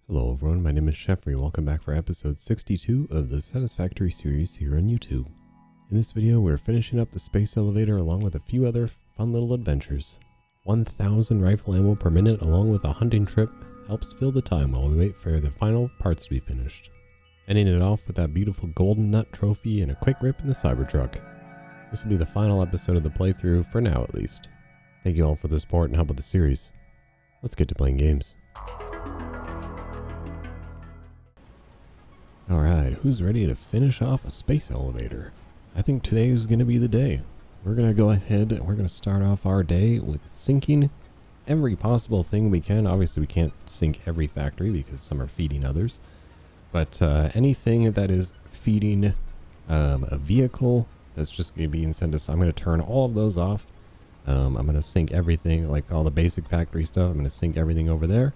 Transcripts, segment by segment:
Hello everyone, my name is Jeffrey. Welcome back for episode 62 of the Satisfactory series here on YouTube. In this video, we're finishing up the space elevator along with a few other fun little adventures. 1,000 rifle ammo per minute along with a hunting trip helps fill the time while we wait for the final parts to be finished. Ending it off with that beautiful golden nut trophy and a quick rip in the Cybertruck. This will be the final episode of the playthrough, for now at least. Thank you all for the support and help with the series. Let's get to playing games. Alright, who's ready to finish off a space elevator? I think today is going to be the day. We're going to go ahead and we're going to start off our day with sinking every possible thing we can. Obviously we can't sink every factory because some are feeding others. But anything that is feeding a vehicle that's just going to be incentive, I'm going to turn all of those off. I'm going to sink everything, like all the basic factory stuff. I'm going to sink everything over there.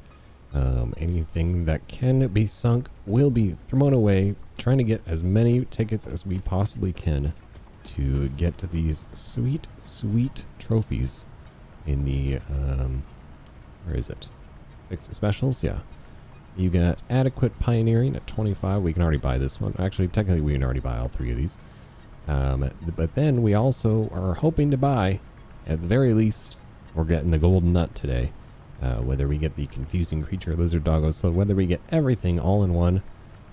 Anything that can be sunk will be thrown away, trying to get as many tickets as we possibly can to get to these sweet, sweet trophies in the, where is it? Fix specials, yeah. You got adequate pioneering at 25. We can already buy this one. Actually, technically we can already buy all three of these. But then we also are hoping to buy, at the very least, we're getting the golden nut today. Whether we get the confusing creature lizard doggo, so whether we get everything all in one,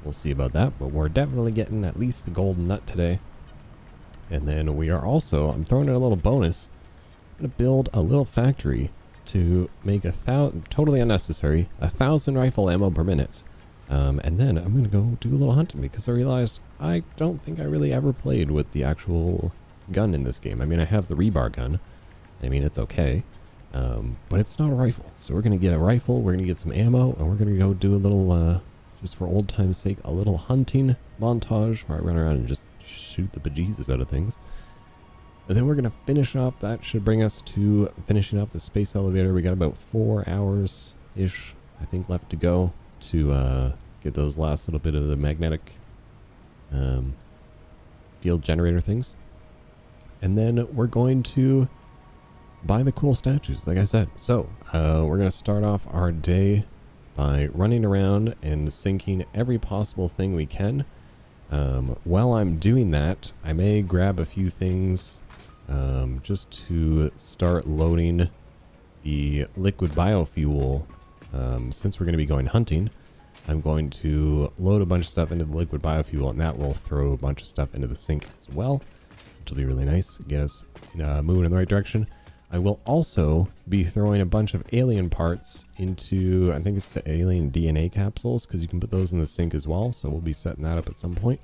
we'll see about that, but we're definitely getting at least the golden nut today. And then we are also, I'm throwing in a little bonus, I'm going to build a little factory to make totally unnecessary, 1,000 rifle ammo per minute. And then I'm going to go do a little hunting because I realized I don't think I really ever played with the actual gun in this game. I mean, I have the rebar gun. I mean, it's okay. But it's not a rifle, so we're going to get a rifle, we're going to get some ammo, and we're going to go do a little, just for old time's sake, a little hunting montage where I run around and just shoot the bejesus out of things. And then we're going to finish off, that should bring us to finishing off the space elevator. We got about 4 hours-ish, I think, left to go to get those last little bit of the magnetic field generator things. And then we're going to buy the cool statues, like I said. So we're gonna start off our day by running around and sinking every possible thing we can. While I'm doing that, I may grab a few things just to start loading the liquid biofuel. Since we're going to be going hunting, I'm going to load a bunch of stuff into the liquid biofuel, and that will throw a bunch of stuff into the sink as well, which will be really nice, get us moving in the right direction. I will also be throwing a bunch of alien parts into, I think it's the alien DNA capsules, because you can put those in the sink as well, so we'll be setting that up at some point.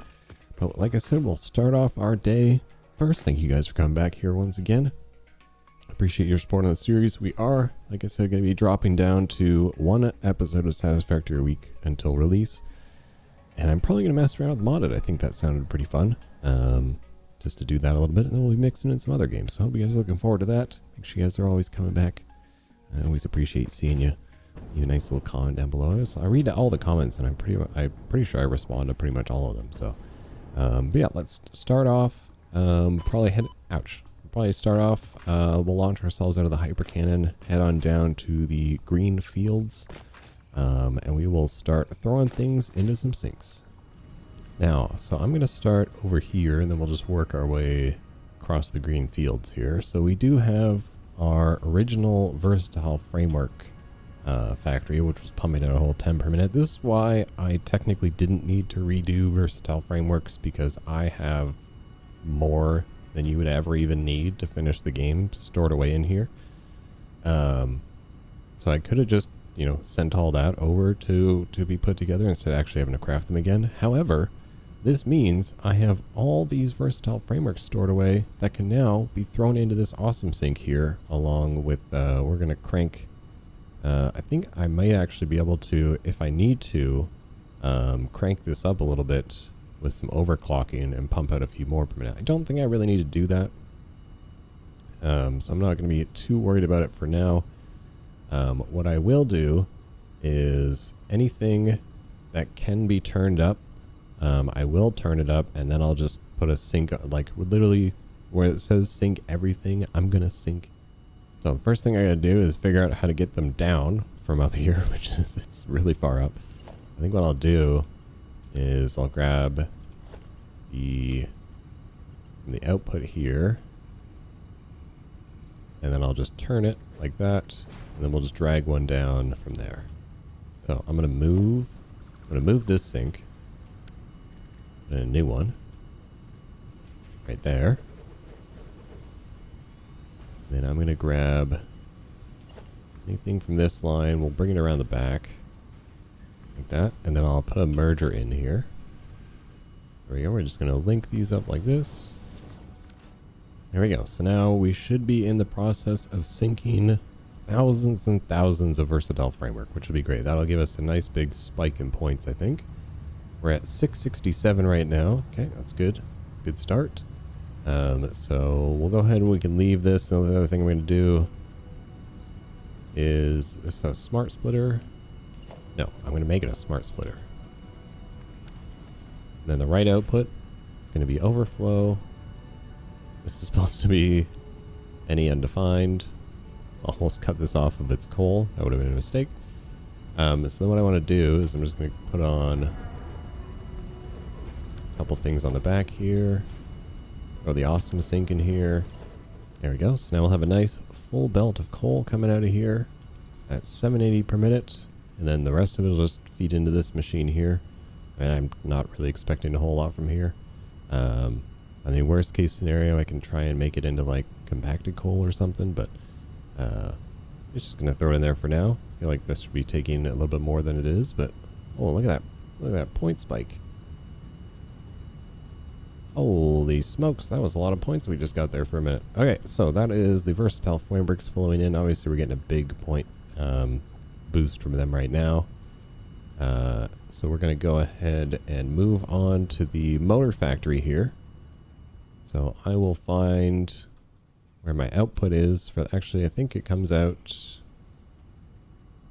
But like I said, we'll start off our day first. Thank you guys for coming back here once again. Appreciate your support on the series. We are, like I said, going to be dropping down to 1 episode of Satisfactory a week until release. And I'm probably going to mess around with modded. I think that sounded pretty fun. Just to do that a little bit, and then we'll be mixing in some other games. So I hope you guys are looking forward to that. Make sure you guys are always coming back. I always appreciate seeing you. Leave a nice little comment down below. So I read all the comments, and I'm pretty sure I respond to pretty much all of them. So, but yeah, let's start off. Probably start off. We'll launch ourselves out of the hyper cannon, head on down to the green fields, and we will start throwing things into some sinks. Now, so I'm going to start over here, and then we'll just work our way across the green fields here. So we do have our original versatile framework factory, which was pumping out a whole 10 per minute. This is why I technically didn't need to redo versatile frameworks, because I have more than you would ever even need to finish the game stored away in here. So I could have just, sent all that over to be put together instead of actually having to craft them again. However, this means I have all these versatile frameworks stored away that can now be thrown into this awesome sink here, along with, we're going to crank, I think I might actually be able to, if I need to, crank this up a little bit with some overclocking and pump out a few more per minute. I don't think I really need to do that. So I'm not going to be too worried about it for now. What I will do is anything that can be turned up, I will turn it up, and then I'll just put a sink, like literally where it says sink everything, I'm going to sink. So the first thing I got to do is figure out how to get them down from up here, which is, it's really far up. I think what I'll do is I'll grab the output here, and then I'll just turn it like that, and then we'll just drag one down from there. So I'm gonna move this sink, and a new one right there. Then I'm gonna grab anything from this line. We'll bring it around the back like that, and then I'll put a merger in here. There we go. We're just gonna link these up like this. There we go. So now we should be in the process of syncing thousands and thousands of versatile framework, which would be great. That'll give us a nice big spike in points, I think. We're at 667 right now. Okay, that's good. That's a good start. So we'll go ahead and we can leave this. And the other thing I'm going to do is this a smart splitter. No, I'm going to make it a smart splitter. And then the right output is going to be overflow. This is supposed to be any undefined. Almost cut this off of its coal. That would have been a mistake. So then what I want to do is I'm just going to put on a couple things on the back here. Throw the awesome sink in here. There we go. So now we'll have a nice full belt of coal coming out of here at 780 per minute. And then the rest of it will just feed into this machine here. And I'm not really expecting a whole lot from here. I mean, worst case scenario, I can try and make it into like compacted coal or something, but it's just going to throw it in there for now. I feel like this should be taking a little bit more than it is, but oh, look at that. Look at that point spike. Holy smokes, that was a lot of points we just got there for a minute. Okay, so that is the versatile frameworks flowing in. Obviously, we're getting a big point boost from them right now. So we're going to go ahead and move on to the motor factory here. So I will find where my output is for, actually I think it comes out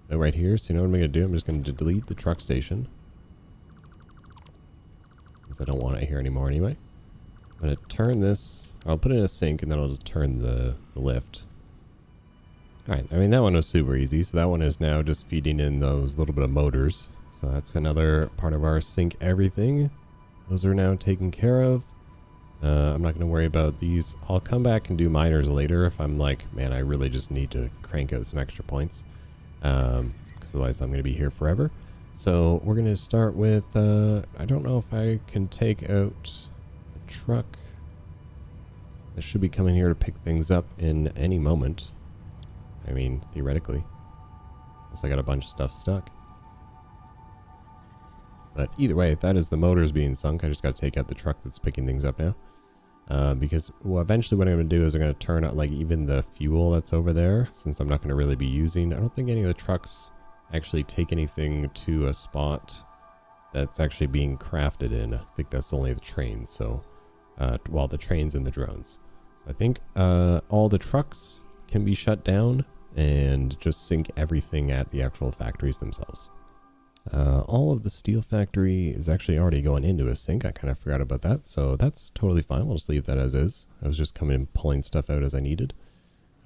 right here. So you know what I'm going to do? I'm just going to delete the truck station, because I don't want it here anymore anyway. I'm going to turn this, I'll put it in a sink, and then I'll just turn the lift. Alright, I mean that one was super easy. So that one is now just feeding in those little bit of motors. So that's another part of our sync everything. Those are now taken care of. I'm not going to worry about these. I'll come back and do miners later if I'm like, man, I really just need to crank out some extra points. Because otherwise I'm going to be here forever. So we're going to start with, I don't know if I can take out the truck. This should be coming here to pick things up in any moment. I mean, theoretically. Unless I got a bunch of stuff stuck. But either way, if that is the motors being sunk, I just got to take out the truck that's picking things up now. Because, well, eventually what I'm going to do is I'm going to turn out, like, even the fuel that's over there, since I'm not going to really be using. I don't think any of the trucks actually take anything to a spot that's actually being crafted in. I think that's only the trains, so, well, the trains and the drones. So I think all the trucks can be shut down and just sync everything at the actual factories themselves. All of the steel factory is actually already going into a sink. I kind of forgot about that, so that's totally fine. We'll just leave that as is. I was just coming and pulling stuff out as I needed.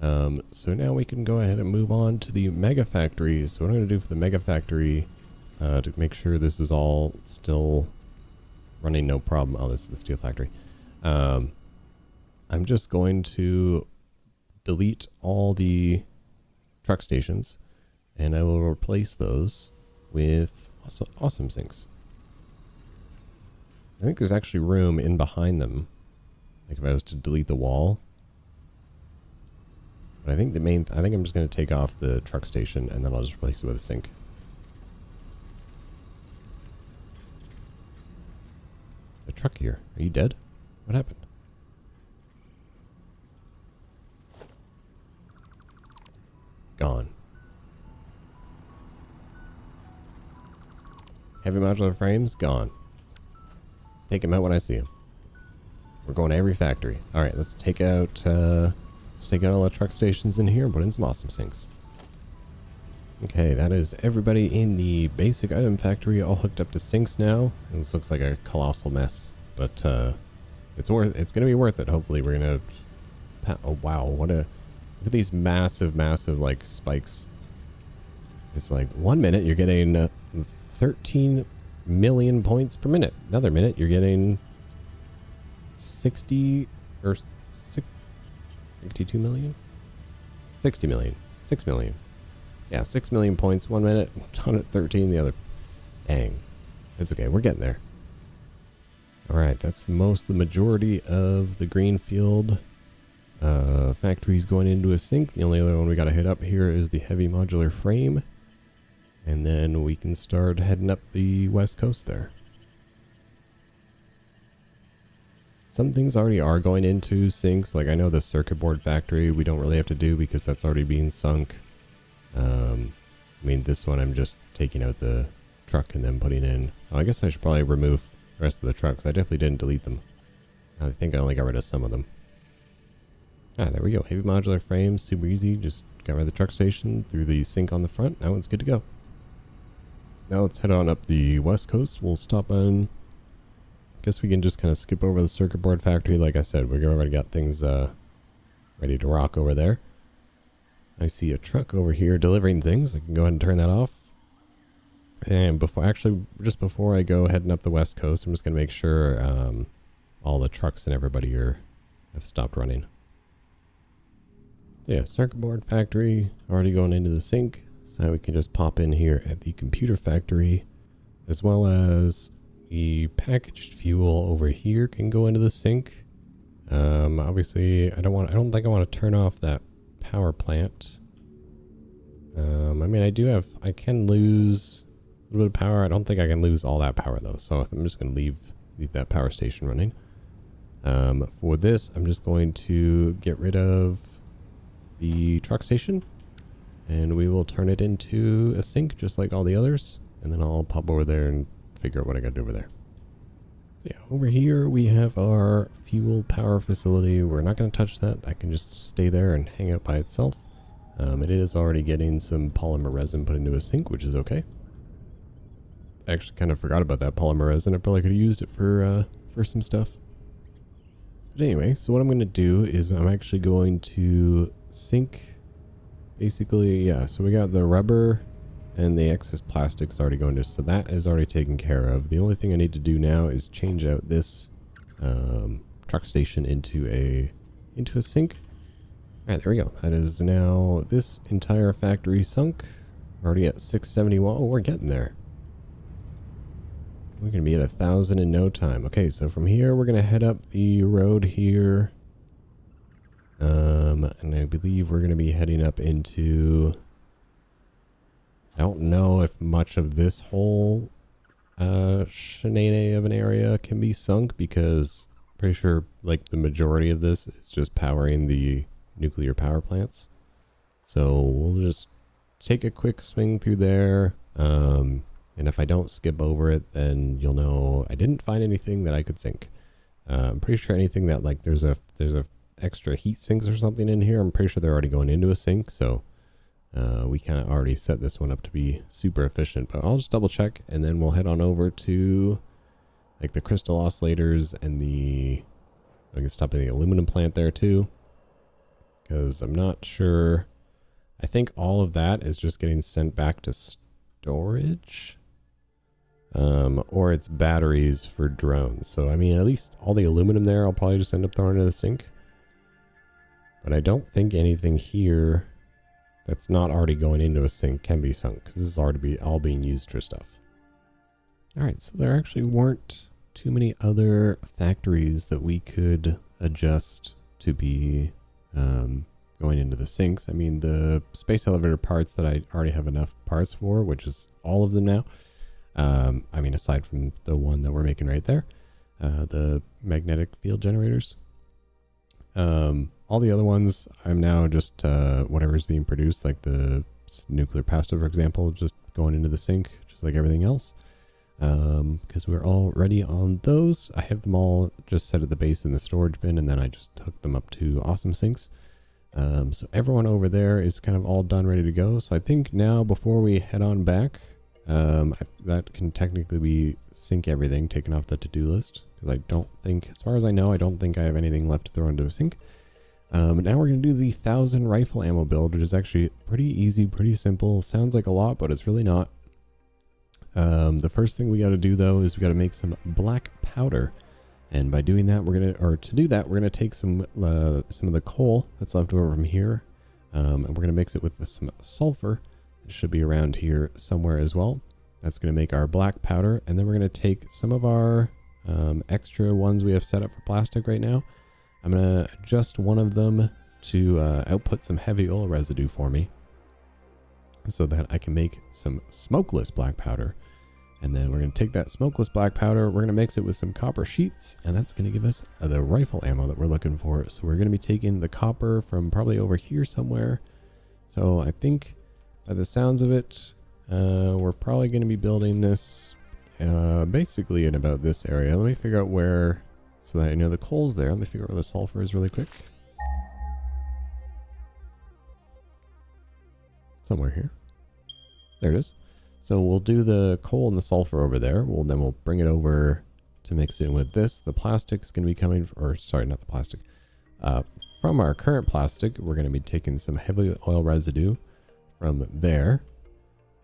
So now we can go ahead and move on to the mega factory. So what I'm going to do for the mega factory to make sure this is all still running no problem. Oh, this is the steel factory. I'm just going to delete all the truck stations, and I will replace those with awesome sinks. I think there's actually room in behind them. Like if I was to delete the wall. But I think I think I'm just going to take off the truck station and then I'll just replace it with a sink. A truck here. Are you dead? What happened? Gone. Heavy modular frames, gone. Take him out when I see him. We're going to every factory. Alright, let's take out all the truck stations in here and put in some awesome sinks. Okay, that is everybody in the basic item factory all hooked up to sinks now. And this looks like a colossal mess, but it's gonna be worth it. Hopefully we're gonna oh wow, look at these massive like spikes. It's like 1 minute you're getting 13 million points per minute. Another minute, you're getting 60 or 62 million? 60 million. 6 million. Yeah, 6 million points 1 minute, 113 the other. Dang. It's okay, we're getting there. Alright, that's the majority of the greenfield factories going into a sink. The only other one we gotta hit up here is the heavy modular frame. And then we can start heading up the west coast there. Some things already are going into sinks. Like I know the circuit board factory we don't really have to do because that's already being sunk. I mean this one I'm just taking out the truck and then putting in. Oh, I guess I should probably remove the rest of the trucks. I definitely didn't delete them. I think I only got rid of some of them. Ah, there we go. Heavy modular frame, super easy. Just got rid of the truck station, through the sink on the front. That one's good to go. Now let's head on up the west coast. We'll stop on... Guess we can just kind of skip over the circuit board factory. Like I said, we've already got things ready to rock over there. I see a truck over here delivering things. I can go ahead and turn that off. And just before I go heading up the west coast, I'm just going to make sure all the trucks and everybody have stopped running. Yeah, circuit board factory already going into the sink. So we can just pop in here at the computer factory, as well as the packaged fuel over here can go into the sink. Obviously I don't think I want to turn off that power plant. I mean I can lose a little bit of power. I don't think I can lose all that power though. So I'm just going to leave that power station running. For this, I'm just going to get rid of the truck station. And we will turn it into a sink just like all the others. And then I'll pop over there and figure out what I got to do over there. Yeah, over here we have our fuel power facility. We're not going to touch that. That can just stay there and hang out by itself. It is already getting some polymer resin put into a sink, which is okay. I actually kind of forgot about that polymer resin. I probably could have used it for some stuff. But anyway, so what I'm going to do is I'm actually going to sink... Basically, yeah, so we got the rubber and the excess plastics already going to, so that is already taken care of. The only thing I need to do now is change out this truck station into a sink. All right, there we go. That is now this entire factory sunk. We're already at 671. Oh, we're getting there. We're going to be at 1,000 in no time. Okay, so from here, we're going to head up the road here. And I believe we're going to be heading up into... I don't know if much of this whole shenanigans of an area can be sunk, because I'm pretty sure like the majority of this is just powering the nuclear power plants. So we'll just take a quick swing through there. And if I don't skip over it, then you'll know I didn't find anything that I could sink. I'm pretty sure anything that like there's a extra heat sinks or something in here, I'm pretty sure they're already going into a sink. So we kind of already set this one up to be super efficient, but I'll just double check and then we'll head on over to like the crystal oscillators and I can stop in the aluminum plant there too, because I'm not sure. I think all of that is just getting sent back to storage, or it's batteries for drones. So I mean, at least all the aluminum there I'll probably just end up throwing into the sink. But I don't think anything here that's not already going into a sink can be sunk, because this is already all being used for stuff. Alright, so there actually weren't too many other factories that we could adjust to be going into the sinks. I mean, the space elevator parts that I already have enough parts for, which is all of them now. I mean, aside from the one that we're making right there, the magnetic field generators. All the other ones, I'm now just whatever's being produced, like the nuclear pasta, for example, just going into the sink, just like everything else. Because we're all ready on those. I have them all just set at the base in the storage bin, and then I just hooked them up to awesome sinks. So everyone over there is kind of all done, ready to go. So I think now, before we head on back, that can technically be sink everything taken off the to-do list. Because I don't think, as far as I know, I don't think I have anything left to throw into a sink. But now we're going to do the 1,000 rifle ammo build, which is actually pretty easy, pretty simple. Sounds like a lot, but it's really not. The first thing we got to do though is we got to make some black powder. And by doing that, to do that, we're gonna take some of the coal that's left over from here, and we're gonna mix it with some sulfur. It should be around here somewhere as well. That's gonna make our black powder, and then we're gonna take some of our extra ones we have set up for plastic right now. I'm gonna adjust one of them to output some heavy oil residue for me, so that I can make some smokeless black powder. And then we're going to take that smokeless black powder, we're going to mix it with some copper sheets, and that's going to give us the rifle ammo that we're looking for. So we're going to be taking the copper from probably over here somewhere. So I think by the sounds of it, we're probably going to be building this basically in about this area. Let me figure out where, so that I know the coal's there. Let me figure out where the sulfur is really quick. Somewhere here. There it is. So we'll do the coal and the sulfur over there. Then we'll bring it over to mix in with this. The plastic's going to be coming, or sorry, not the plastic. From our current plastic, we're going to be taking some heavy oil residue from there.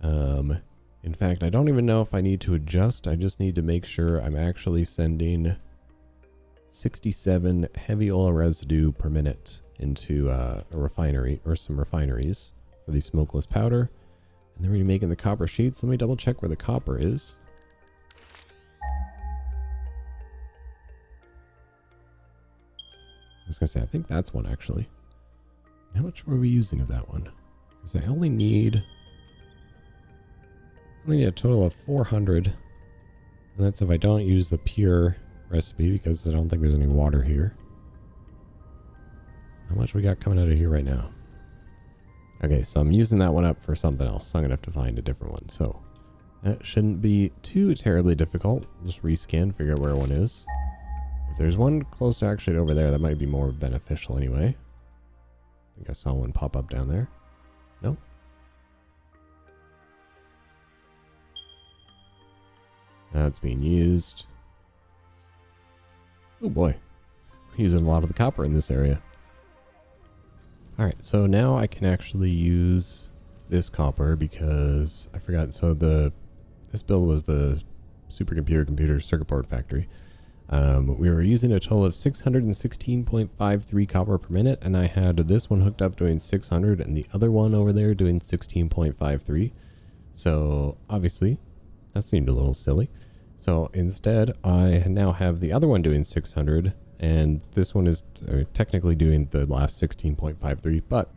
In fact, I don't even know if I need to adjust. I just need to make sure I'm actually sending 67 heavy oil residue per minute into a refinery or some refineries for the smokeless powder. And then we're making the copper sheets. Let me double check where the copper is. I was gonna say, I think that's one actually. How much were we using of that one? Because I only need a total of 400. And that's if I don't use the pure recipe, because I don't think there's any water here. How much we got coming out of here right now? Okay, so I'm using that one up for something else. So I'm gonna have to find a different one. So that shouldn't be too terribly difficult. Just rescan, figure out where one is. If there's one closer actually over there, that might be more beneficial anyway. I think I saw one pop up down there. No? That's being used. Oh boy. We're using a lot of the copper in this area. Alright, so now I can actually use this copper because I forgot. So this build was the supercomputer circuit board factory. We were using a total of 616.53 copper per minute, and I had this one hooked up doing 600 and the other one over there doing 16.53. So obviously that seemed a little silly. So instead I now have the other one doing 600, and this one is technically doing the last 16.53, but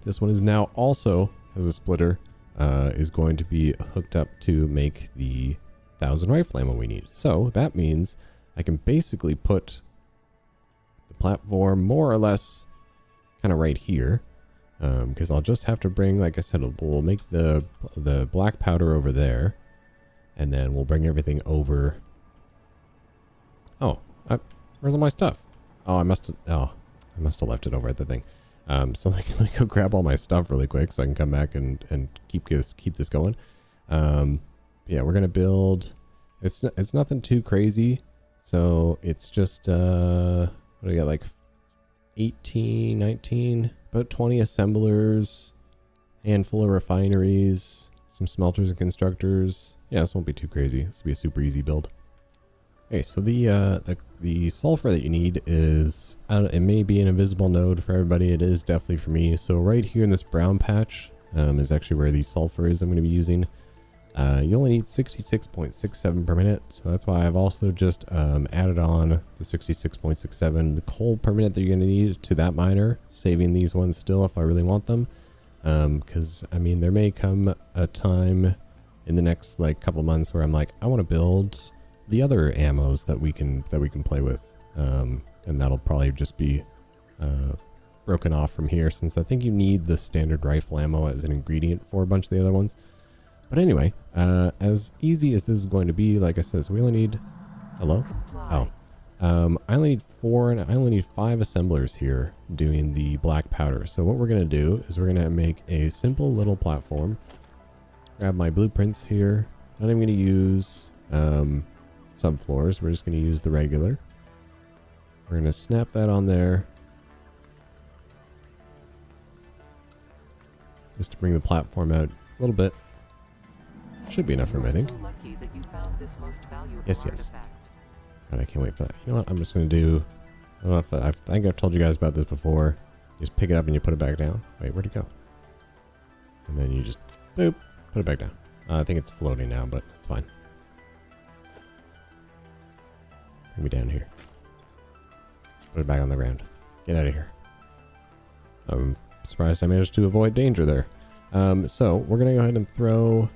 this one is now also, as a splitter, is going to be hooked up to make the 1000 rifle ammo we need. So that means I can basically put the platform more or less kind of right here, because I'll just have to bring, like I said, we'll make the black powder over there, and then we'll bring everything over. Oh, where's all my stuff? Oh, I must have left it over at the thing. So let me go grab all my stuff really quick so I can come back and keep this going. Yeah, we're gonna build. It's nothing too crazy. So it's just what do we got, like 18, 19, about 20 assemblers, handful of refineries, some smelters and constructors. Yeah, this won't be too crazy. This will be a super easy build. Okay, so the sulfur that you need is, it may be an invisible node for everybody. It is definitely for me. So right here in this brown patch is actually where the sulfur is I'm going to be using. You only need 66.67 per minute, so that's why I've also just added on the 66.67, the coal per minute that you're going to need to that miner, saving these ones still if I really want them. Because I mean, there may come a time in the next like couple months where I'm like, I want to build the other ammos that we can play with, and that'll probably just be broken off from here, since I think you need the standard rifle ammo as an ingredient for a bunch of the other ones. But anyway, as easy as this is going to be, like I said, so we only need, hello? Oh, I only need 4, and I only need 5 assemblers here doing the black powder. So what we're gonna do is we're gonna make a simple little platform. Grab my blueprints here. Not even gonna use subfloors. We're just gonna use the regular. We're gonna snap that on there, just to bring the platform out a little bit. Should be enough room, I think. So lucky that you found this most valuable Yes. artifact. God, I can't wait for that. You know what? I'm just going to do... I don't know if I think I've told you guys about this before. You just pick it up and you put it back down. Wait, where'd it go? And then you just, boop, put it back down. I think it's floating now, but it's fine. Bring me down here. Put it back on the ground. Get out of here. I'm surprised I managed to avoid danger there. So we're going to go ahead and throw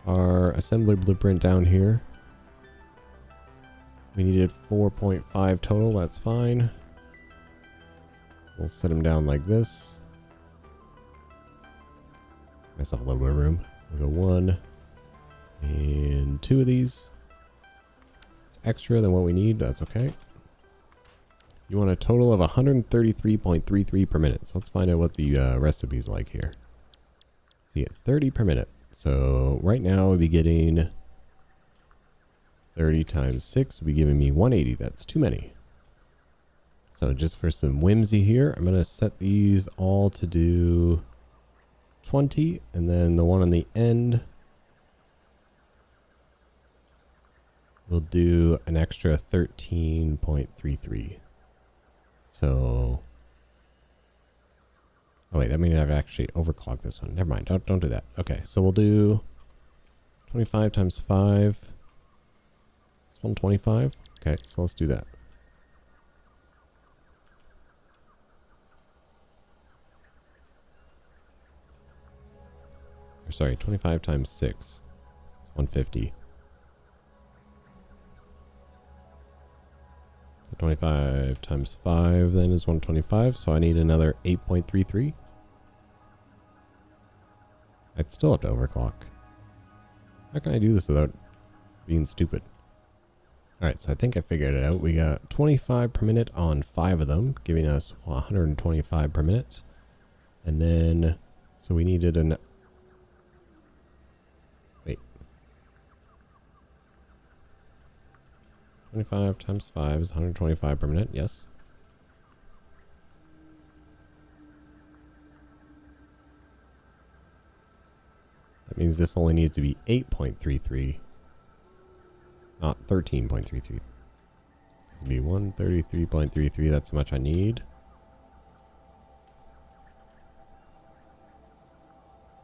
our assembler blueprint down here. We needed 4.5 total. That's fine. We'll set them down like this. Myself a little bit of room. We'll go 1 and 2 of these. It's extra than what we need. That's okay. You want a total of 133.33 per minute. So let's find out what the recipe's like here. See, at 30 per minute. So right now we'll be getting 30 times 6 will be giving me 180. That's too many. So just for some whimsy here, I'm going to set these all to do 20. And then the one on the end, we'll do an extra 13.33. So, oh wait, that means I've actually overclocked this one. Never mind. Don't do that. Okay, so we'll do 25 times 5. This one 25. Okay, so let's do that. Or sorry, 25 times 6. It's 150. So 25 times 5 then is 125. So I need another 8.33. I'd still have to overclock. How can I do this without being stupid? Alright, so I think I figured it out. We got 25 per minute on 5 of them, giving us 125 per minute. And then, so we needed an... Wait. 25 times 5 is 125 per minute, yes. That means this only needs to be 8.33. Not 13.33. It'll be 133.33. That's how much I need.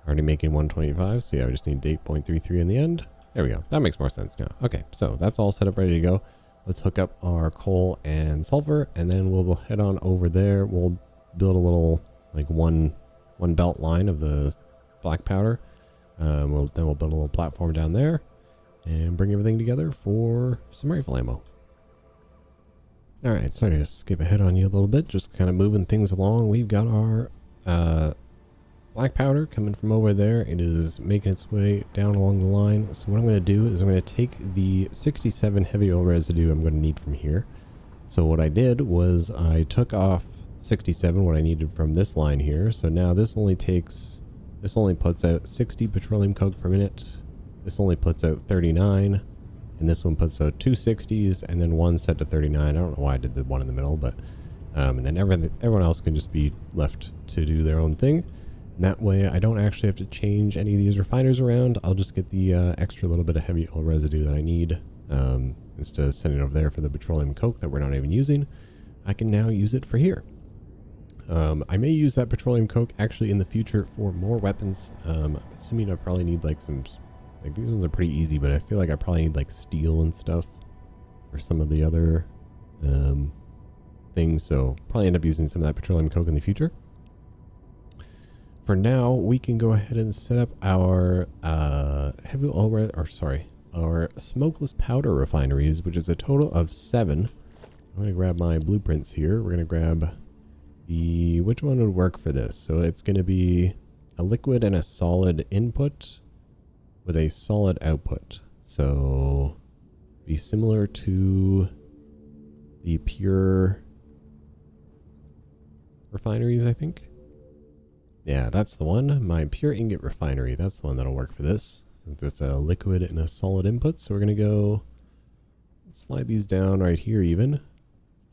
Already making 125. So yeah, I just need 8.33 in the end. There we go. That makes more sense now. Okay, so that's all set up, ready to go. Let's hook up our coal and sulfur, and then we'll head on over there. We'll build a little, like one belt line of the black powder. Then we'll build a little platform down there and bring everything together for some rifle ammo. Alright, sorry to skip ahead on you a little bit, just kind of moving things along. We've got our black powder coming from over there. It is making its way down along the line. So what I'm going to do is I'm going to take the 67 heavy oil residue I'm going to need from here. So what I did was I took off 67, what I needed from this line here. So now this only puts out 60 petroleum coke per minute. This only puts out 39, and this one puts out 2 60s, and then one set to 39. I don't know why I did the one in the middle, but and then everyone else can just be left to do their own thing. And that way, I don't actually have to change any of these refiners around. I'll just get the extra little bit of heavy oil residue that I need instead of sending it over there for the petroleum coke that we're not even using. I can now use it for here. I may use that petroleum coke actually in the future for more weapons. I'm assuming I probably need like some... Like these ones are pretty easy, but I feel like I probably need like steel and stuff for some of the other things. So probably end up using some of that petroleum coke in the future. For now, we can go ahead and set up our heavy oil, our smokeless powder refineries, which is a total of 7. I'm going to grab my blueprints here. We're going to grab which one would work for this? So it's going to be a liquid and a solid input with a solid output. So be similar to the pure refineries, I think. Yeah, that's the one. My pure ingot refinery. That's the one that'll work for this, since it's a liquid and a solid input. So we're going to go slide these down right here even.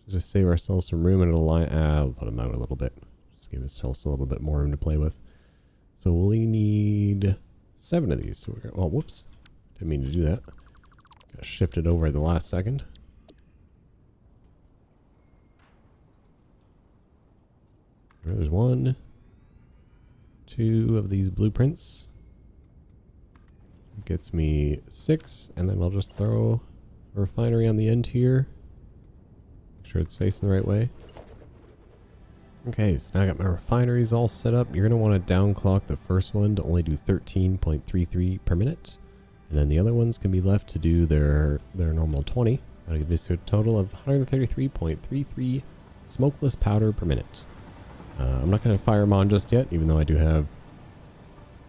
Just to save ourselves some room, and it'll line. We'll put them out a little bit. Just give ourselves a little bit more room to play with. So we'll need 7 of these. So we're gonna, well, whoops. Didn't mean to do that. Got shifted over at the last second. There's 1, 2 of these blueprints. Gets me 6, and then I'll just throw a refinery on the end here. Make sure it's facing the right way. Okay, so now I got my refineries all set up. You're going to want to downclock the first one to only do 13.33 per minute. And then the other ones can be left to do their normal 20. That'll give us a total of 133.33 smokeless powder per minute. I'm not going to fire them on just yet, even though I do have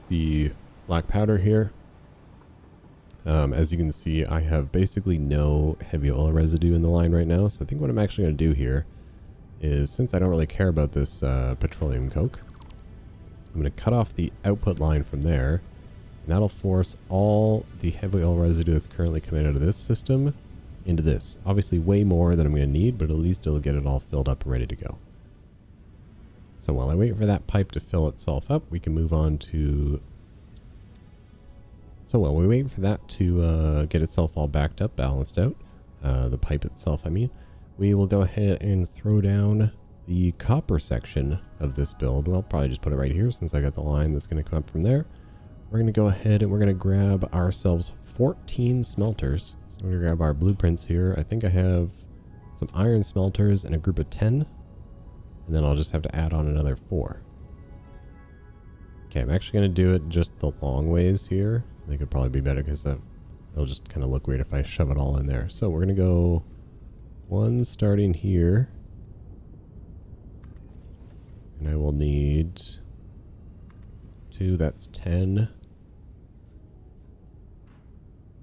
the black powder here. As you can see, I have basically no heavy oil residue in the line right now. So I think what I'm actually going to do here is, since I don't really care about this petroleum coke, I'm going to cut off the output line from there. And that'll force all the heavy oil residue that's currently coming out of this system into this. Obviously way more than I'm going to need, but at least it'll get it all filled up and ready to go. So while I wait for that pipe to fill itself up, we can move on to... So while we wait for that to get itself all backed up, balanced out, the pipe itself, I mean, we will go ahead and throw down the copper section of this build. Well, I'll probably just put it right here since I got the line that's going to come up from there. We're going to go ahead and we're going to grab ourselves 14 smelters. So we're going to grab our blueprints here. I think I have some iron smelters and a group of 10. And then I'll just have to add on another 4. Okay, I'm actually going to do it just the long ways here. I think it'd probably be better because it'll just kind of look weird if I shove it all in there. So we're going to go 1 starting here. And I will need 2, that's 10.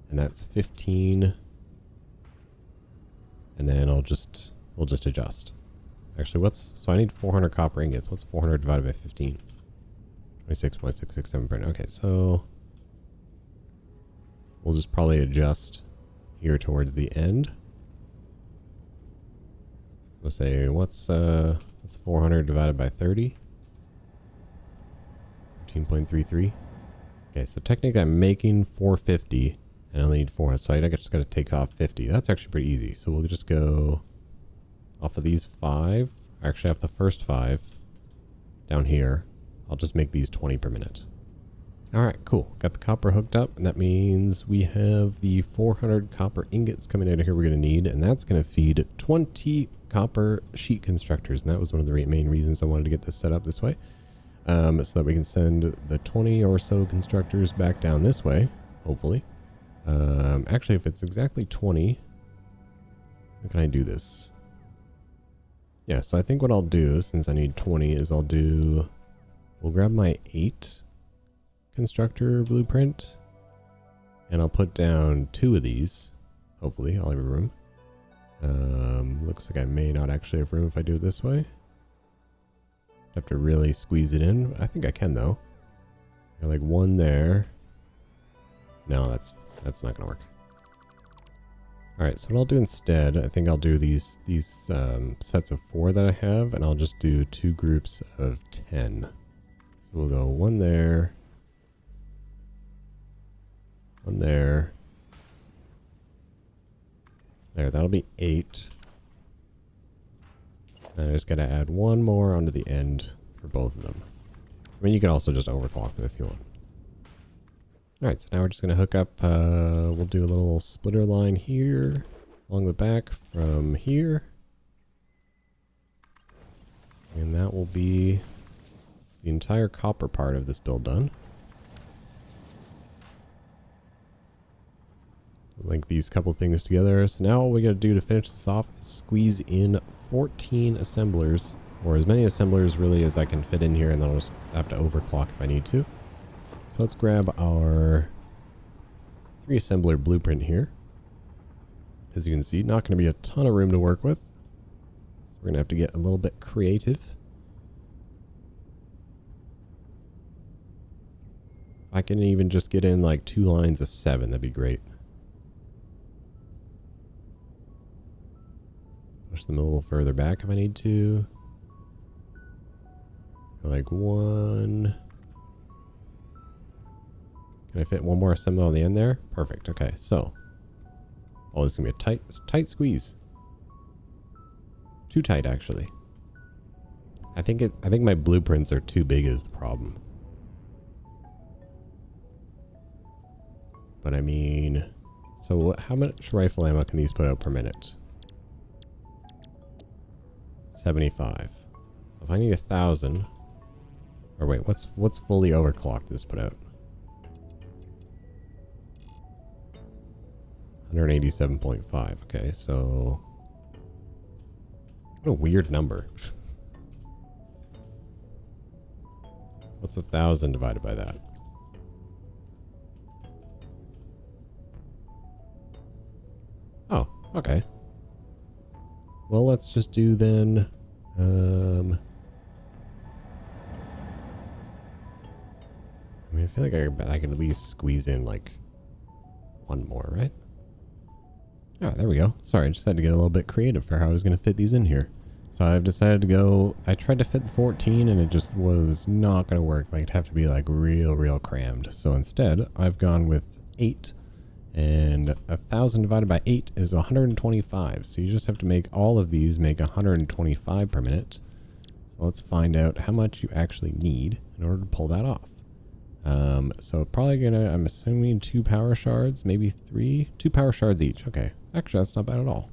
And that's 15. And then we'll just adjust. Actually, so I need 400 copper ingots. What's 400 divided by 15? 26.667%. Okay, so we'll just probably adjust here towards the end. We'll say, what's 400 divided by 30? 13.33. Okay, so technically I'm making 450 and I only need 400, so I just got to take off 50. That's actually pretty easy. So we'll just go off of these 5, actually off the first 5 down here. I'll just make these 20 per minute. All right, cool. Got the copper hooked up, and that means we have the 400 copper ingots coming out of here we're going to need, and that's going to feed 20 copper sheet constructors, and that was one of the main reasons I wanted to get this set up this way, so that we can send the 20 or so constructors back down this way, hopefully. Actually, if it's exactly 20, how can I do this? Yeah, so I think what I'll do, since I need 20, is we'll grab my 8 constructor blueprint, and I'll put down 2 of these. Hopefully, I'll have room. Looks like I may not actually have room if I do it this way. Have to really squeeze it in. I think I can though. Got like 1 there. No, that's not gonna work. All right, so what I'll do instead, I think I'll do these sets of 4 that I have, and I'll just do 2 groups of 10. So we'll go 1 there, 1 there. There, that'll be 8. And I just gotta add 1 more onto the end for both of them. I mean, you can also just overclock them if you want. Alright, so now we're just gonna hook up, we'll do a little splitter line here along the back from here. And that will be the entire copper part of this build done. Link these couple things together. So now all we gotta do to finish this off is squeeze in 14 assemblers, or as many assemblers really as I can fit in here, and then I'll just have to overclock if I need to. So let's grab our 3 assembler blueprint here. As you can see, not going to be a ton of room to work with. So we're going to have to get a little bit creative. If I can even just get in like 2 lines of 7, that'd be great. Push them a little further back if I need to. Like 1... Can I fit one more assembly on the end there? Perfect. Okay, so. Oh, this is going to be a tight squeeze. Too tight, actually. I think my blueprints are too big is the problem. But I mean, so how much rifle ammo can these put out per minute? 75. So if I need 1,000, or wait, what's fully overclocked this put out? 187.5. Okay, so what a weird number. What's 1,000 divided by that? Oh, okay. Well, let's just do then. I mean, I feel like I could at least squeeze in like one more, right? Oh, there we go. Sorry, I just had to get a little bit creative for how I was going to fit these in here. So I've decided to go. I tried to fit the 14 and it just was not going to work. Like, it'd have to be like real crammed. So instead, I've gone with 8. And 1,000 divided by 8 is 125. So you just have to make all of these make 125 per minute. So let's find out how much you actually need in order to pull that off. So probably gonna, I'm assuming 2 power shards, maybe 3, 2 power shards each. Okay, actually that's not bad at all.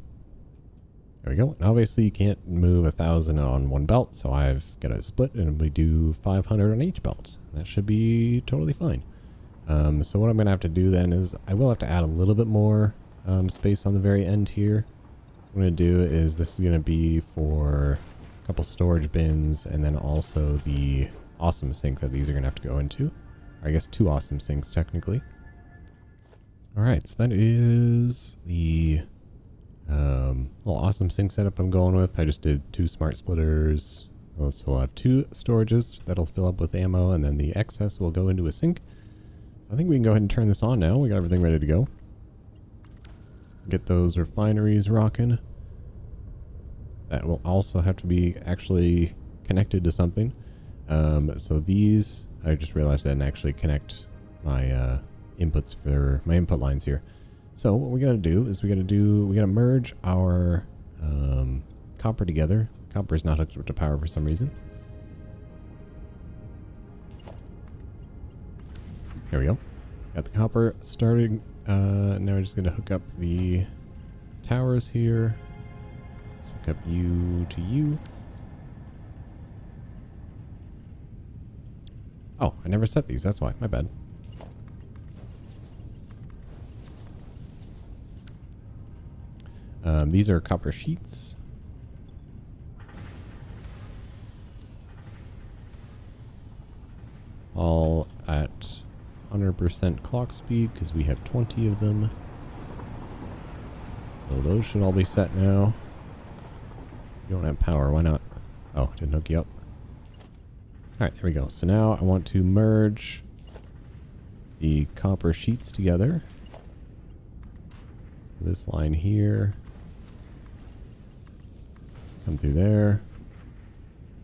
There we go. And obviously you can't move 1,000 on one belt, so I've got to split and we do 500 on each belt. That should be totally fine. So what I'm going to have to do then is I will have to add a little bit more space on the very end here. So what I'm going to do is this is going to be for a couple storage bins and then also the awesome sink that these are going to have to go into. Or I guess 2 awesome sinks technically. Alright, so that is the little awesome sink setup I'm going with. I just did 2 smart splitters. So we'll have 2 storages that'll fill up with ammo and then the excess will go into a sink. I think we can go ahead and turn this on now. We got everything ready to go. Get those refineries rocking. That will also have to be actually connected to something. So these, I just realized I didn't actually connect my inputs for my input lines here. So what we gotta do is we gotta merge our copper together. Copper is not hooked up to power for some reason. There we go. Got the copper starting. Now we're just going to hook up the towers here. Let's hook up you to you. Oh, I never set these. That's why. My bad. These are copper sheets. All at 100% clock speed because we have 20 of them. So those should all be set now. You don't have power, why not? Oh, didn't hook you up. Alright, there we go. So now I want to merge the copper sheets together. So this line here. Come through there.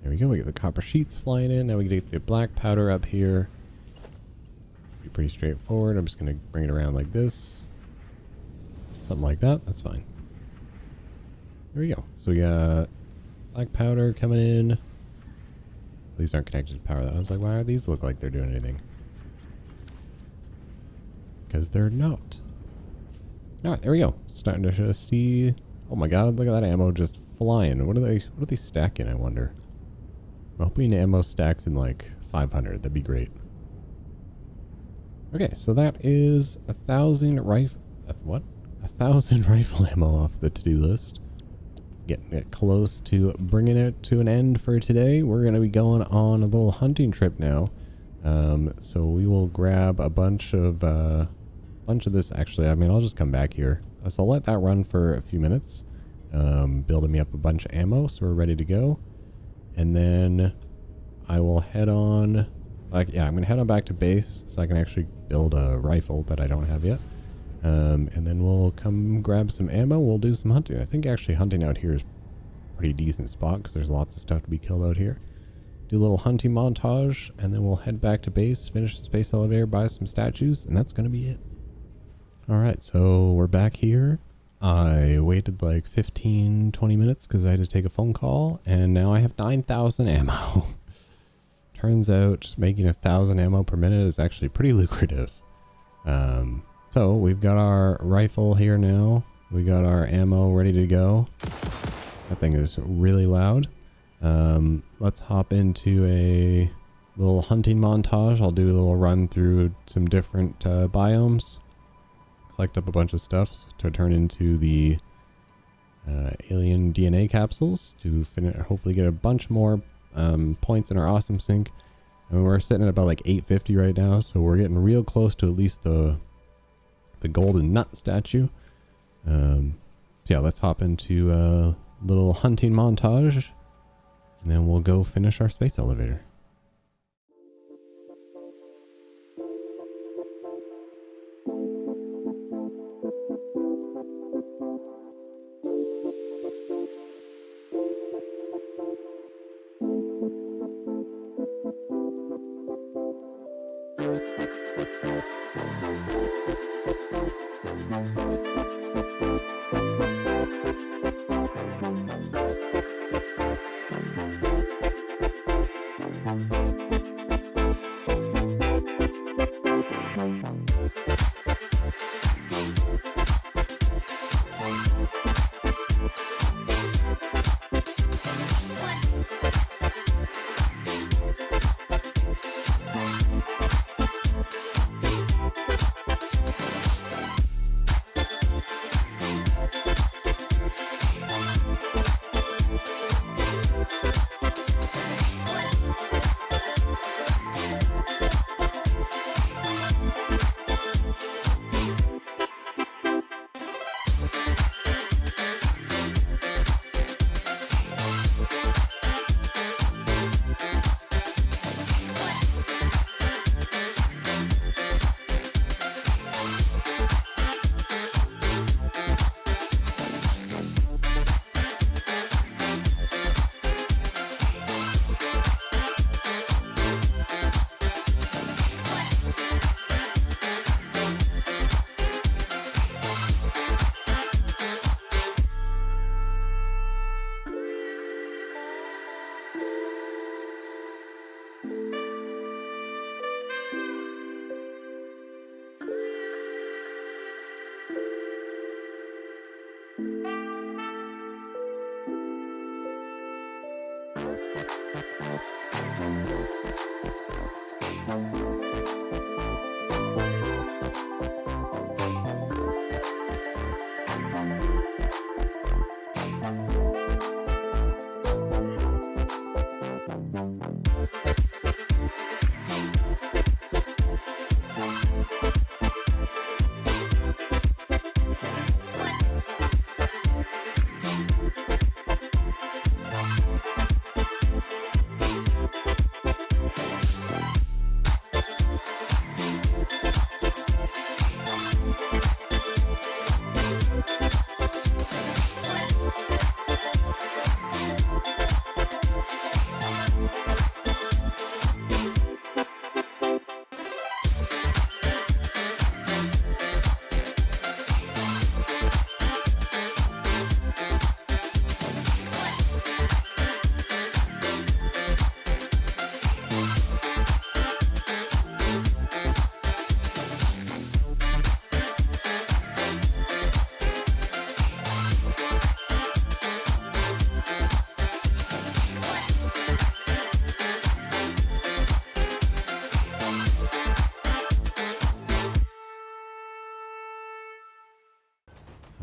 There we go, we get the copper sheets flying in. Now we get the black powder up here. Be pretty straightforward. I'm just going to bring it around like this. Something like that. That's fine. There we go. So we got black powder coming in. These aren't connected to power though. I was like, why are these look like they're doing anything? Because they're not. Alright, there we go. Starting to see. Oh my god, look at that ammo just flying. What are they stacking, I wonder? I'm hoping ammo stacks in like 500. That'd be great. Okay, so that is 1,000 rifle. What? 1,000 rifle ammo off the to-do list. Getting it close to bringing it to an end for today. We're going to be going on a little hunting trip now. So we will grab a bunch of this. Actually, I mean, I'll just come back here. So I'll let that run for a few minutes. Building me up a bunch of ammo, so we're ready to go. And then I will head on. I'm going to head on back to base so I can actually build a rifle that I don't have yet. And then we'll come grab some ammo. We'll do some hunting. I think actually hunting out here is a pretty decent spot because there's lots of stuff to be killed out here. do a little hunting montage, and then we'll head back to base, finish the space elevator, buy some statues, and that's going to be it. Alright, so we're back here. I waited like 15-20 minutes because I had to take a phone call, and now I have 9,000 ammo. Turns out making 1,000 ammo per minute is actually pretty lucrative. So we've got our rifle here now. We got our ammo ready to go. That thing is really loud. Let's hop into a little hunting montage. I'll do a little run through some different biomes. Collect up a bunch of stuff to turn into the alien DNA capsules to hopefully get a bunch more points in our awesome sync. And we're sitting at about like 850 right now, so we're getting real close to at least the golden nut statue. Yeah, let's hop into a little hunting montage, and then we'll go finish our space elevator.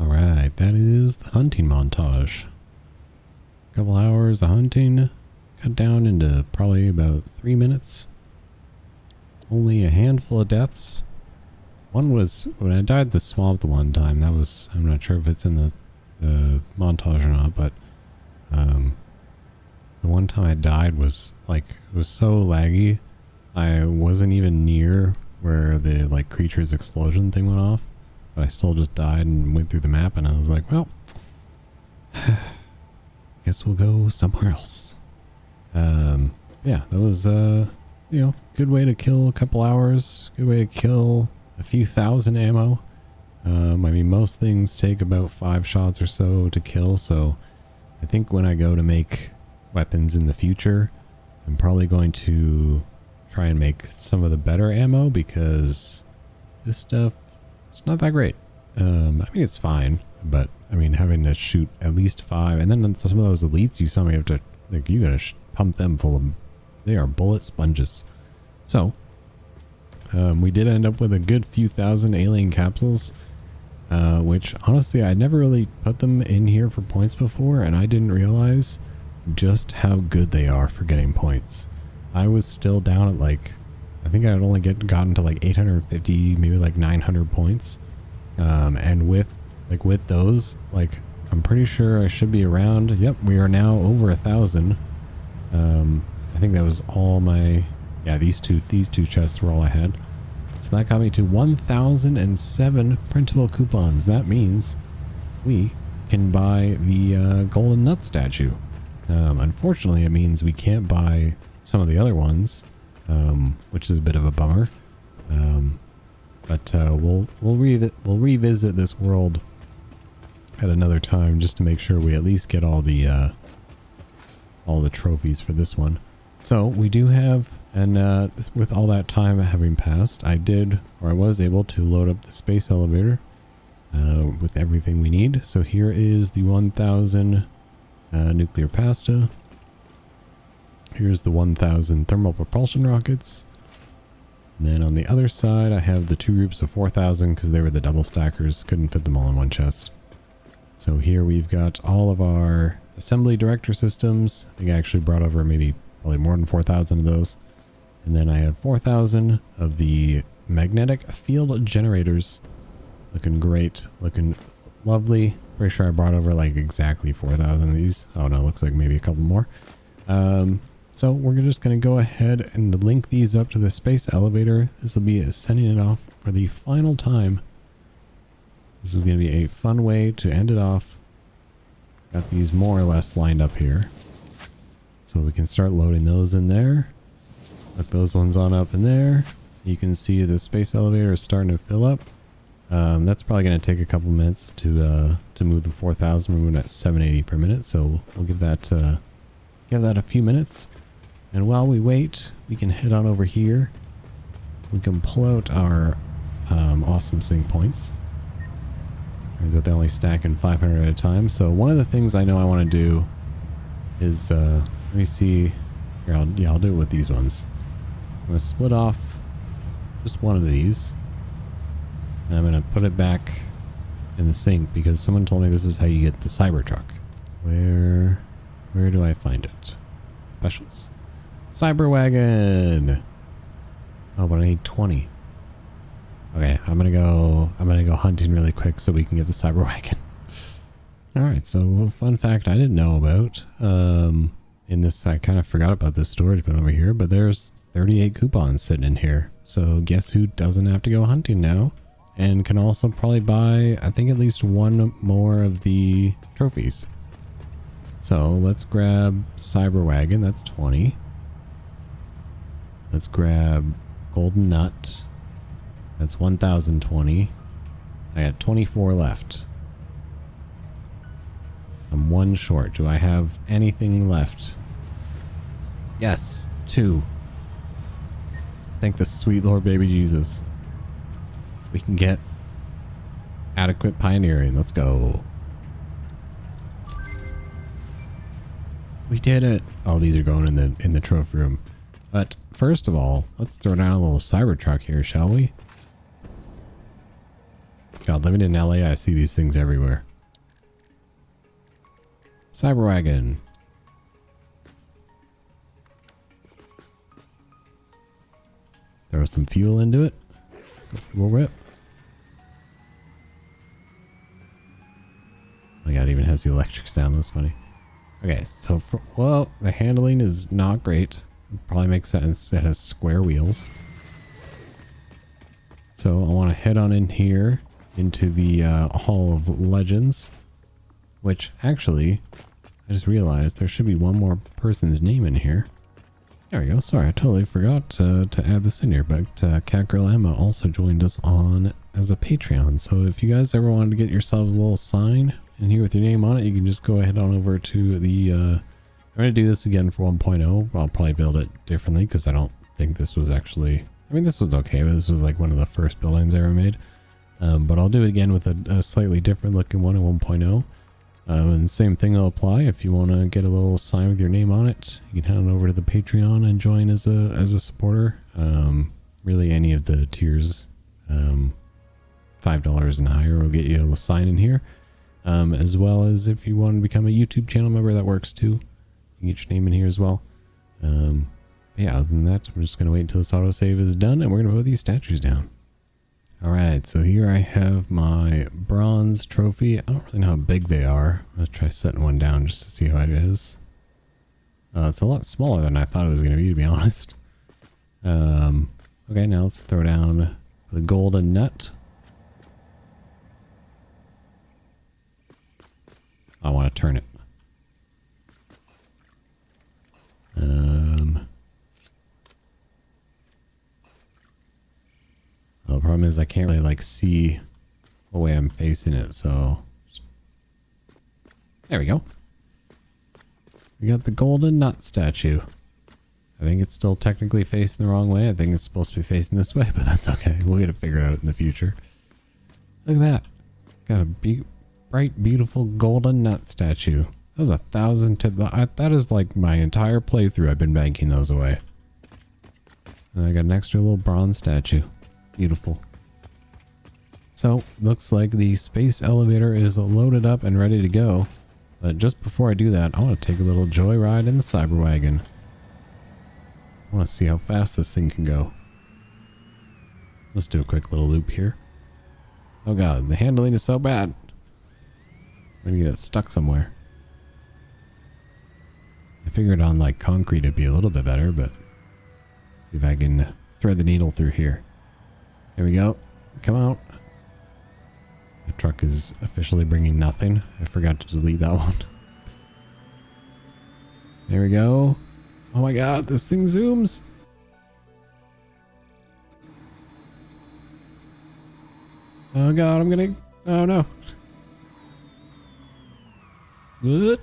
Alright, that is the hunting montage. Couple hours of hunting, cut down into probably about 3 minutes. Only a handful of deaths. One was when I died the swamp the one time. That was, I'm not sure if it's in the montage or not, but the one time I died was like, it was so laggy. I wasn't even near where the like creature's explosion thing went off, but I still just died and went through the map, and I was like, well, guess we'll go somewhere else. Yeah, that was, good way to kill a couple hours. Good way to kill a few thousand ammo. I mean, most things take about 5 shots or so to kill, so I think when I go to make weapons in the future, I'm probably going to try and make some of the better ammo because this stuff, it's not that great. I mean, it's fine, but I mean, having to shoot at least 5, and then some of those elites you saw me have to, like, you gotta pump them full of, they are bullet sponges. So, we did end up with a good few thousand alien capsules, which honestly, I never really put them in here for points before, and I didn't realize just how good they are for getting points. I was still down at like, I think I had only gotten to like 850, maybe like 900 points. And with those, like, I'm pretty sure I should be around. Yep, we are now over 1,000. I think that was all my, yeah, these two chests were all I had. So that got me to 1,007 printable coupons. That means we can buy the golden nut statue. Unfortunately, it means we can't buy some of the other ones, which is a bit of a bummer. But we'll revisit this world at another time just to make sure we at least get all the trophies for this one. So we do have, and with all that time having passed, I was able to load up the space elevator with everything we need. So here is the 1,000 nuclear pasta. Here's the 1,000 thermal propulsion rockets. And then on the other side, I have the 2 groups of 4,000 because they were the double stackers. Couldn't fit them all in one chest. So here we've got all of our assembly director systems. I think I actually brought over probably more than 4,000 of those. And then I have 4,000 of the magnetic field generators. Looking great. Looking lovely. Pretty sure I brought over like exactly 4,000 of these. Oh no, looks like maybe a couple more. So we're just going to go ahead and link these up to the space elevator. This will be sending it off for the final time. This is going to be a fun way to end it off. Got these more or less lined up here. So we can start loading those in there. Put those ones on up in there. You can see the space elevator is starting to fill up. That's probably going to take a couple minutes to move the 4,000. We're moving at 780 per minute. So we'll give that a few minutes. And while we wait, we can head on over here. We can pull out our awesome sync points. Turns out they only stack in 500 at a time. So one of the things I know I want to do is, let me see. Here, I'll do it with these ones. I'm going to split off just one of these. And I'm going to put it back in the sink because someone told me this is how you get the Cybertruck. Where do I find it? Specials. Cyberwagon. Oh, but I need 20. Okay, I'm gonna go hunting really quick so we can get the Cyberwagon. Alright, so fun fact I didn't know about. In this, I kind of forgot about this storage bin over here, but there's 38 coupons sitting in here. So guess who doesn't have to go hunting now? And can also probably buy, I think, at least one more of the trophies. So let's grab Cyberwagon, that's 20. Let's grab Golden Nut. That's 1,020. I got 24 left. I'm 1 short. Do I have anything left? Yes, 2. Thank the sweet Lord baby Jesus. We can get adequate pioneering. Let's go. We did it. Oh, these are going in the trophy room. But first of all, let's throw down a little Cybertruck here, shall we? God, living in LA, I see these things everywhere. Cyberwagon. Throw some fuel into it. Let's go for a little rip. Oh my God, it even has the electric sound. That's funny. Okay, so well, the handling is not great. It probably makes sense. It has square wheels. So I want to head on in here into the Hall of Legends, which actually, I just realized there should be one more person's name in here. There we go. Sorry, I totally forgot to add this in here, but Cat Girl Emma also joined us on as a Patreon. So if you guys ever wanted to get yourselves a little sign in here with your name on it, you can just go ahead on over to the... I'm going to do this again for 1.0. I'll probably build it differently because I don't think this was actually... I mean, this was okay, but this was like one of the first buildings I ever made. But I'll do it again with a slightly different looking one in 1.0. And the same thing will apply. If you want to get a little sign with your name on it, you can head on over to the Patreon and join as a supporter. Really, any of the tiers, $5 and higher will get you a little sign in here. As well as if you want to become a YouTube channel member, that works too. You can get your name in here as well. Yeah, other than that, I'm just going to wait until this autosave is done, and we're going to put these statues down. Alright, so here I have my bronze trophy. I don't really know how big they are. I'm going to try setting one down just to see how it is. It's a lot smaller than I thought it was going to be honest. Okay, now let's throw down the golden nut. I want to turn it. Well, the problem is I can't really like see the way I'm facing it, so there we go. We got the golden nut statue. I think it's still technically facing the wrong way. I think it's supposed to be facing this way, but that's okay. We'll get it figured out in the future. Look at that. Got a bright, beautiful golden nut statue. That was 1,000 to the... that is like my entire playthrough. I've been banking those away. And I got an extra little bronze statue. Beautiful. So, looks like the space elevator is loaded up and ready to go. But just before I do that, I want to take a little joyride in the cyber wagon. I want to see how fast this thing can go. Let's do a quick little loop here. Oh god, the handling is so bad. I'm gonna get it stuck somewhere. I figured on like concrete it'd be a little bit better, but see if I can thread the needle through here. Here we go. Come out. The truck is officially bringing nothing. I forgot to delete that one. There we go. Oh my god, this thing zooms. Oh god, I'm gonna... Oh no. Good.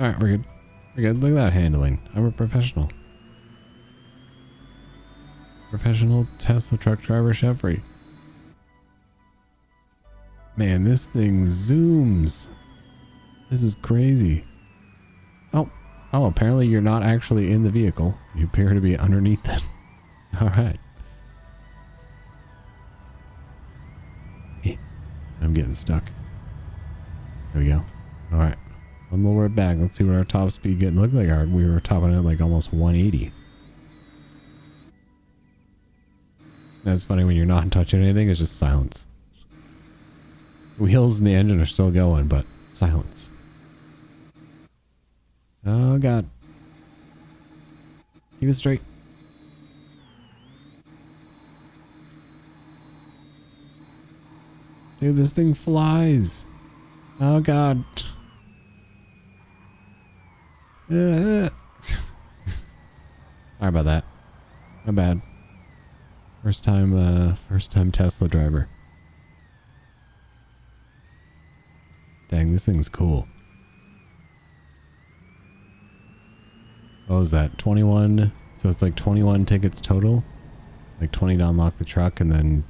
Alright, we're good. We're good. Look at that handling. I'm a professional. Professional Tesla truck driver Chevry. Man, this thing zooms. This is crazy. Oh, apparently you're not actually in the vehicle. You appear to be underneath it. Alright. I'm getting stuck. There we go. Alright. One little right back. Let's see what our top speed getting. Looked like we were topping at like almost 180. That's funny when you're not touching anything, it's just silence. The wheels and the engine are still going, but silence. Oh god. Keep it straight. Dude, this thing flies. Oh god. Sorry about that. My bad. First time Tesla driver. Dang, this thing's cool. What was that? 21? So it's like 21 tickets total? Like 20 to unlock the truck and then...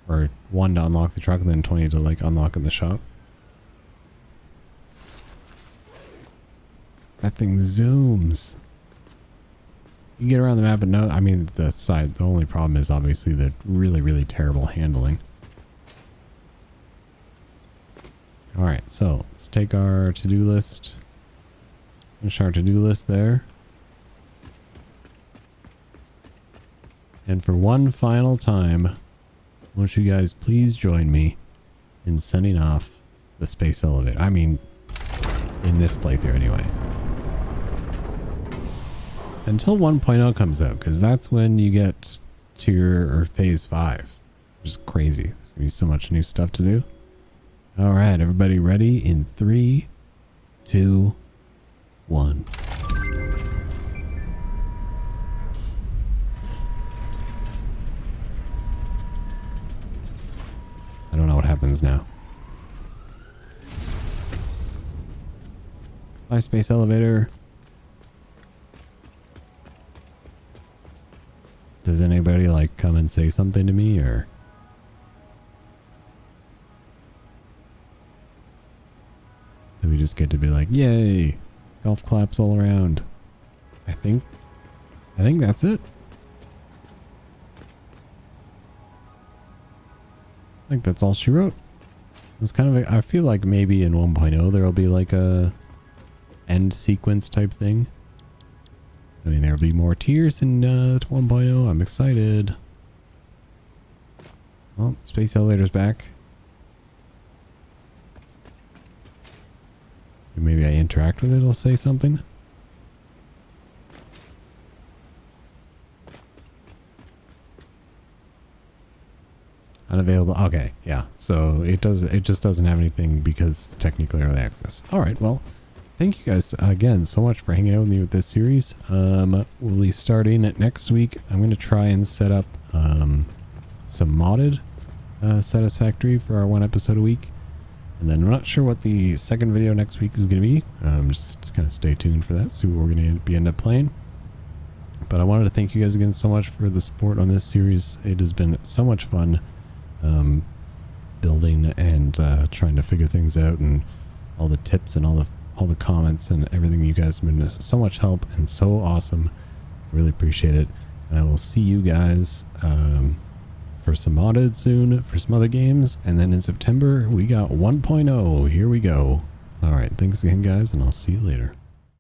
Or 1 to unlock the truck and then 20 to like unlock in the shop. That thing zooms. You can get around the map, but no, I mean the only problem is obviously the really, really terrible handling. Alright, so let's take our to-do list. Finish our to-do list there. And for one final time, won't you guys please join me in sending off the space elevator? I mean, in this playthrough anyway. Until 1.0 comes out, because that's when you get to phase 5. Which is crazy. There's going to be so much new stuff to do. Alright, everybody ready? In 3, 2, 1. don't know what happens now. Bye, space elevator. Does anybody like come and say something to me, or? Do we just get to be like, yay, golf claps all around? I think that's it. I think that's all she wrote. It's kind of I feel like maybe in 1.0 there'll be like a end sequence type thing. I mean, there'll be more tiers in 1.0. I'm excited. Well, space elevator's back. So maybe I interact with it, it'll say something. Unavailable. Okay, yeah. So it just doesn't have anything because it's technically early access. All right. Well, thank you guys again so much for hanging out with me with this series. We'll be starting it next week. I'm going to try and set up some modded Satisfactory for our 1 episode a week. And then I'm not sure what the second video next week is going to be. Just kind of stay tuned for that. See what we're going to end up playing. But I wanted to thank you guys again so much for the support on this series. It has been so much fun building and trying to figure things out, and all the tips and all the comments and everything. You guys have been so much help and so awesome. Really appreciate it. And I will see you guys for some modded soon for some other games. And then in September we got 1.0. Here we go. All right. Thanks again, guys, and I'll see you later.